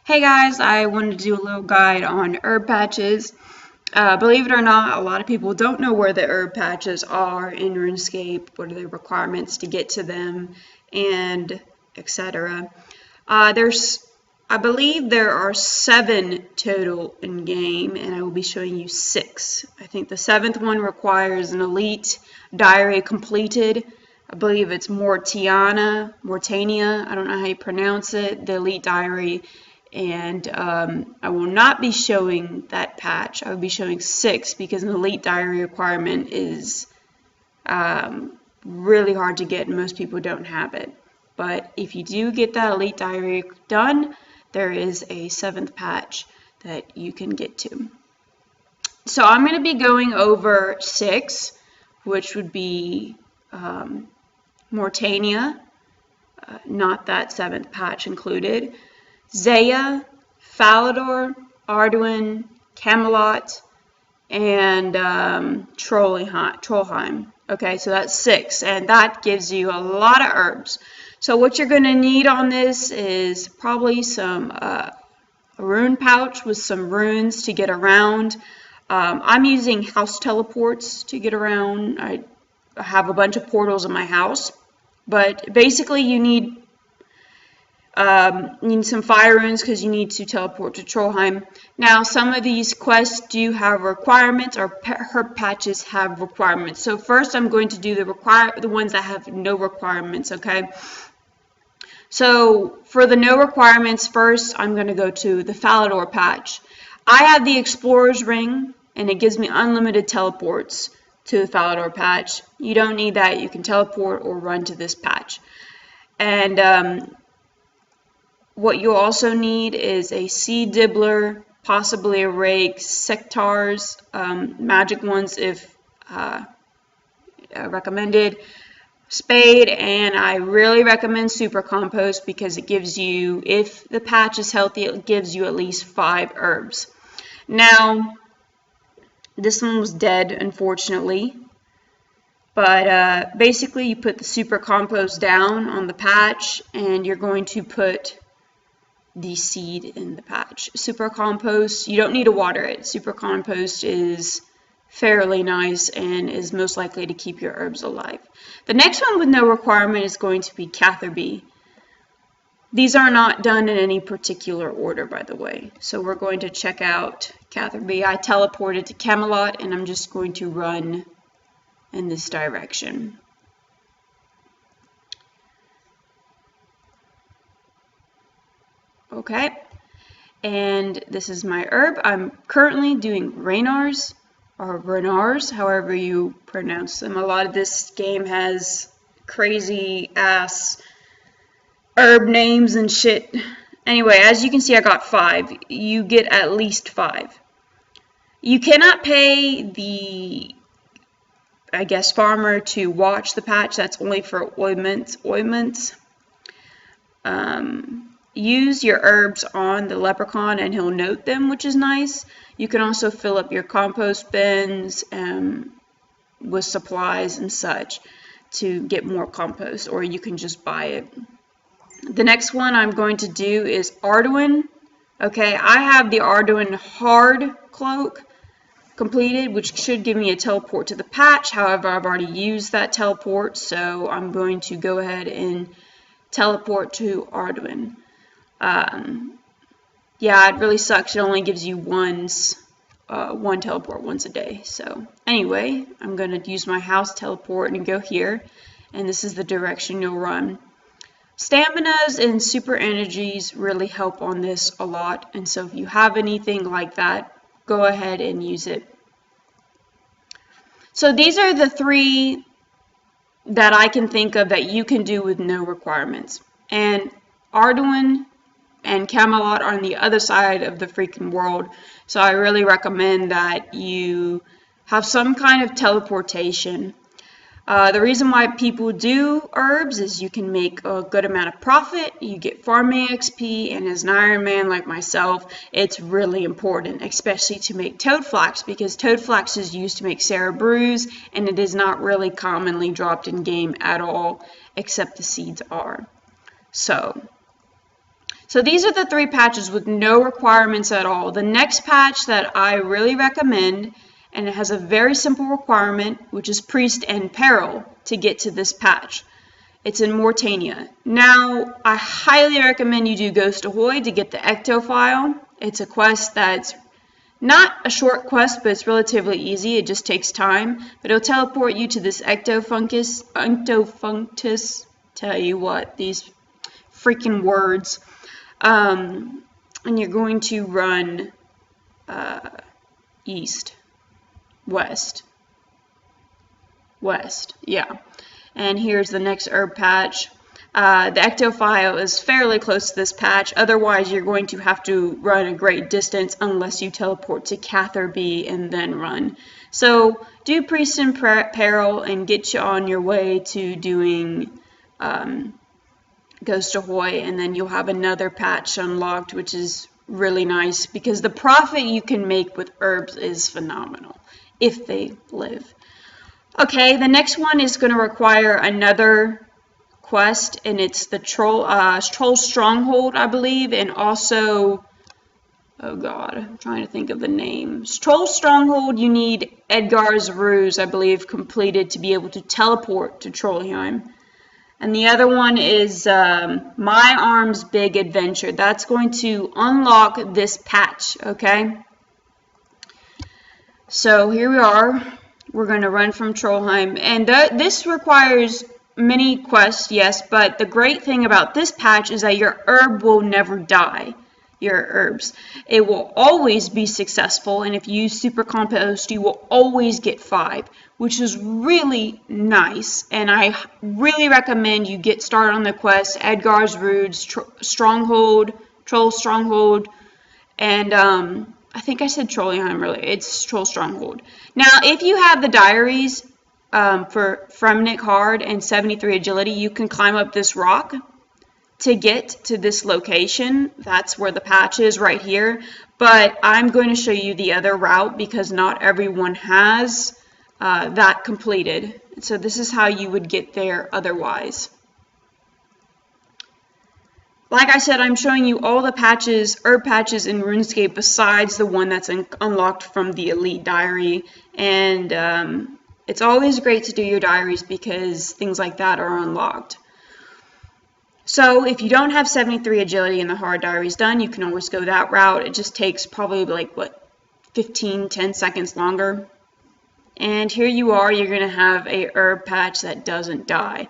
Hey guys, I wanted to do a little guide on herb patches. Believe it or not, a lot of people don't know where the herb patches are in RuneScape, what are the requirements to get to them, and etc. I believe there are 7 total in game, and I will be showing you 6. I think the 7th one requires an elite diary completed. I believe it's Morytania, I don't know how you pronounce it, the elite diary. And I will not be showing that patch. I will be showing 6 because an elite diary requirement is really hard to get and most people don't have it. But if you do get that elite diary done, there is a 7th patch that you can get to. So I'm going to be going over 6, which would be Morytania, not that 7th patch included. Zeah, Falador, Arduin, Camelot, and Trollheim. Okay, so that's 6, and that gives you a lot of herbs. So what you're going to need on this is probably some a rune pouch with some runes to get around. I'm using house teleports to get around. I have a bunch of portals in my house, but basically you need some fire runes because you need to teleport to Trollheim. Now, some of these quests do have requirements, or herb patches have requirements. So first, I'm going to do the ones that have no requirements. Okay. So for the no requirements, first I'm going to go to the Falador patch. I have the Explorer's Ring, and it gives me unlimited teleports to the Falador patch. You don't need that. You can teleport or run to this patch. And what you also need is a seed dibbler, possibly a rake, sectars, magic ones if recommended, spade, and I really recommend super compost because it gives you, if the patch is healthy, it gives you at least 5 herbs. Now, this one was dead, unfortunately, but basically you put the super compost down on the patch and you're going to put the seed in the patch. Super compost, you don't need to water it. Super compost is fairly nice and is most likely to keep your herbs alive. The next one with no requirement is going to be Catherby. These are not done in any particular order, by the way. So we're going to check out Catherby. I teleported to Camelot and I'm just going to run in this direction. Okay, and this is my herb. I'm currently doing Raynars, or Renars, however you pronounce them. A lot of this game has crazy ass herb names and shit. Anyway, as you can see, I got 5. You get at least 5. You cannot pay the, I guess, farmer to watch the patch. That's only for ointments. Use your herbs on the leprechaun and he'll note them, which is nice. You can also fill up your compost bins with supplies and such to get more compost, or you can just buy it. The next one I'm going to do is Arduin. Okay, I have the Arduin hard cloak completed, which should give me a teleport to the patch. However, I've already used that teleport, so I'm going to go ahead and teleport to Arduin. Yeah, it really sucks. It only gives you one teleport once a day. So anyway, I'm going to use my house teleport and go here. And this is the direction you'll run. Staminas and super energies really help on this a lot. And so if you have anything like that, go ahead and use it. So these are the 3 that I can think of that you can do with no requirements. And Arduin and Camelot are on the other side of the freaking world, so I really recommend that you have some kind of teleportation. The reason why people do herbs is you can make a good amount of profit, you get farming XP, and as an Iron Man like myself, it's really important, especially to make toad flax, because toad flax is used to make Sarah brews, and it is not really commonly dropped in game at all, except the seeds are. So So these are the 3 patches with no requirements at all. The next patch that I really recommend, and it has a very simple requirement, which is Priest and Peril to get to this patch. It's in Morytania. Now, I highly recommend you do Ghost Ahoy to get the Ecto file. It's a quest that's not a short quest, but it's relatively easy. It just takes time. But it'll teleport you to this Ectofunctus. Tell you what, these freaking words. And you're going to run east, west, yeah. And here's the next herb patch. The Ecto file is fairly close to this patch. Otherwise, you're going to have to run a great distance unless you teleport to Cather B and then run. So do Priest and Peril and get you on your way to doing Ghost Ahoy, and then you'll have another patch unlocked, which is really nice because the profit you can make with herbs is phenomenal if they live. Okay, the next one is going to require another quest, and it's the Troll Stronghold, I believe, and also, oh god, I'm trying to think of the name. Troll Stronghold, you need Edgar's Ruse, I believe, completed to be able to teleport to Trollheim. And the other one is My Arm's Big Adventure. That's going to unlock this patch, okay? So here we are. We're going to run from Trollheim. And this requires many quests, yes, but the great thing about this patch is that your herb will never die. Your herbs. It will always be successful, and if you use Super Compost, you will always get 5, which is really nice, and I really recommend you get started on the quest, Edgar's Roods, Stronghold, Troll Stronghold, and I think I said Trollheim really, it's Troll Stronghold. Now, if you have the diaries from Nick Hard and 73 Agility, you can climb up this rock to get to this location. That's where the patch is, right here. But I'm going to show you the other route because not everyone has that completed. So this is how you would get there otherwise. Like I said, I'm showing you all the patches, herb patches in RuneScape besides the one that's unlocked from the Elite Diary. And it's always great to do your diaries because things like that are unlocked. So if you don't have 73 Agility and the hard diaries done, you can always go that route. It just takes probably like, what, 10 seconds longer. And here you are, you're going to have a herb patch that doesn't die.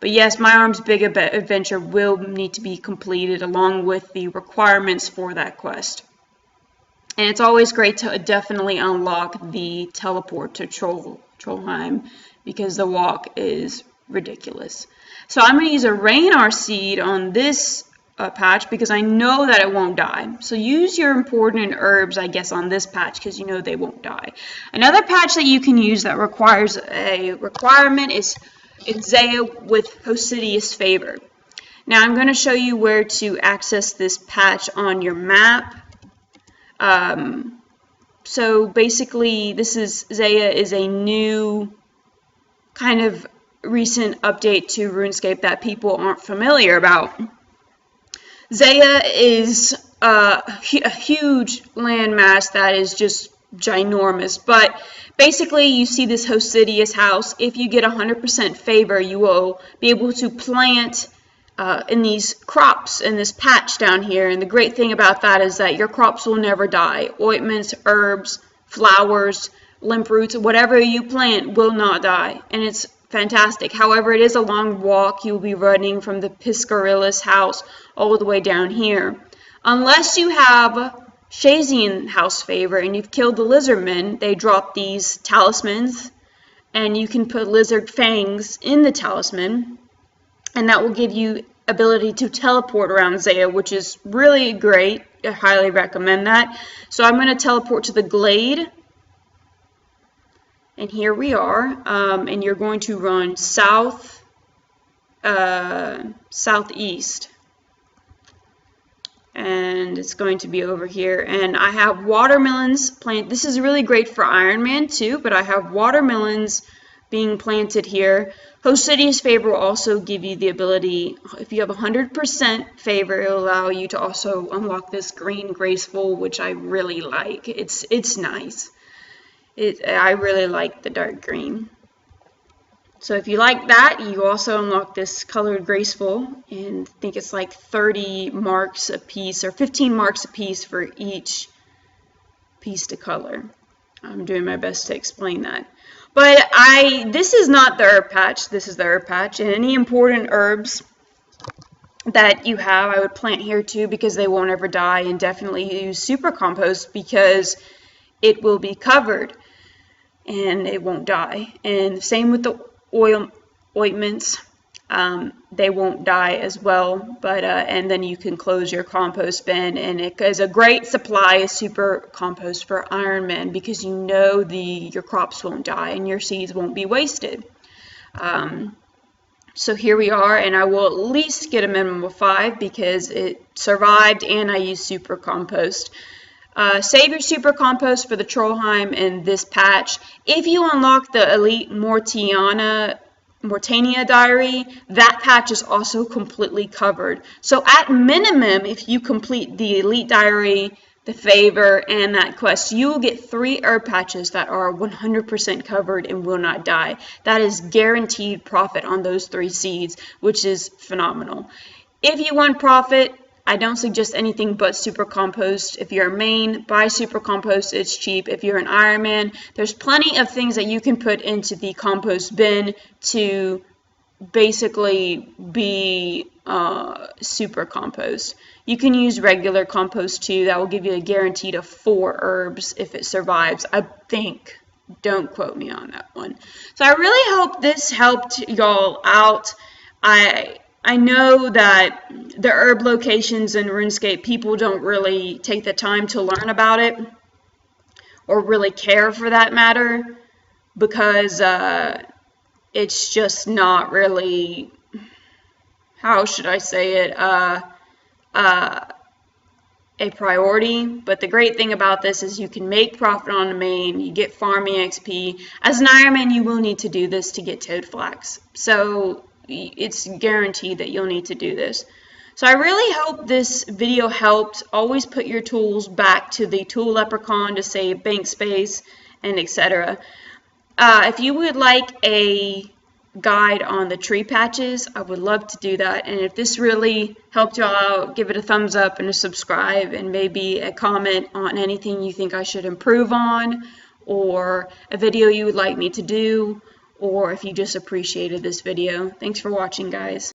But yes, My Arm's Big Adventure will need to be completed along with the requirements for that quest. And it's always great to definitely unlock the teleport to Trollheim because the walk is ridiculous. So I'm going to use a Raynar seed on this patch because I know that it won't die. So use your important herbs, I guess, on this patch because you know they won't die. Another patch that you can use that requires a requirement is Zaya with Hosidius Favor. Now I'm going to show you where to access this patch on your map. So basically, Zaya is a new kind of recent update to RuneScape that people aren't familiar about. Zaya is a huge landmass that is just ginormous, but basically you see this Hosidius house. If you get 100% favor, you will be able to plant in these crops in this patch down here, and the great thing about that is that your crops will never die. Ointments, herbs, flowers, limp roots, whatever you plant will not die, and it's fantastic. However, it is a long walk. You'll be running from the Piscarilla's house all the way down here. Unless you have Shazian house favor and you've killed the lizardmen, they drop these talismans, and you can put lizard fangs in the talisman, and that will give you ability to teleport around Zaya, which is really great. I highly recommend that. So I'm going to teleport to the glade. And here we are, and you're going to run southeast, and it's going to be over here. And I have watermelons planted. This is really great for Iron Man too, but I have watermelons being planted here. Hosidius favor will also give you the ability, if you have 100% favor, it will allow you to also unlock this green graceful, which I really like. It's nice. I really like the dark green. So if you like that, you also unlock this colored graceful, and I think it's like 30 marks a piece, or 15 marks a piece for each piece to color. I'm doing my best to explain that. But this is not the herb patch, this is the herb patch, and any important herbs that you have, I would plant here too, because they won't ever die, and definitely use super compost because it will be covered and it won't die. And same with the ointments, they won't die as well, but and then you can close your compost bin, and it is a great supply of super compost for Ironman because you know your crops won't die and your seeds won't be wasted. So here we are, and I will at least get a minimum of 5 because it survived and I used super compost. Save your super compost for the Trollheim and this patch. If you unlock the Elite Morytania diary, that patch is also completely covered. So at minimum, if you complete the Elite diary, the favor, and that quest, you will get 3 herb patches that are 100% covered and will not die. That is guaranteed profit on those 3 seeds, which is phenomenal. If you want profit, I don't suggest anything but super compost. If you're a main, buy super compost, it's cheap. If you're an Ironman, there's plenty of things that you can put into the compost bin to basically be super compost. You can use regular compost too. That will give you a guaranteed of 4 herbs if it survives, I think. Don't quote me on that one. So I really hope this helped y'all out. I know that the herb locations in RuneScape, people don't really take the time to learn about it or really care for that matter because it's just not really, how should I say it, a priority. But the great thing about this is you can make profit on the main, you get farming XP. As an Ironman, you will need to do this to get Toad Flax. So it's guaranteed that you'll need to do this. So I really hope this video helped. Always put your tools back to the tool leprechaun to save bank space and etc. If you would like a guide on the tree patches, I would love to do that. And if this really helped y'all out, give it a thumbs up and a subscribe and maybe a comment on anything you think I should improve on, or a video you would like me to do, or if you just appreciated this video. Thanks for watching, guys.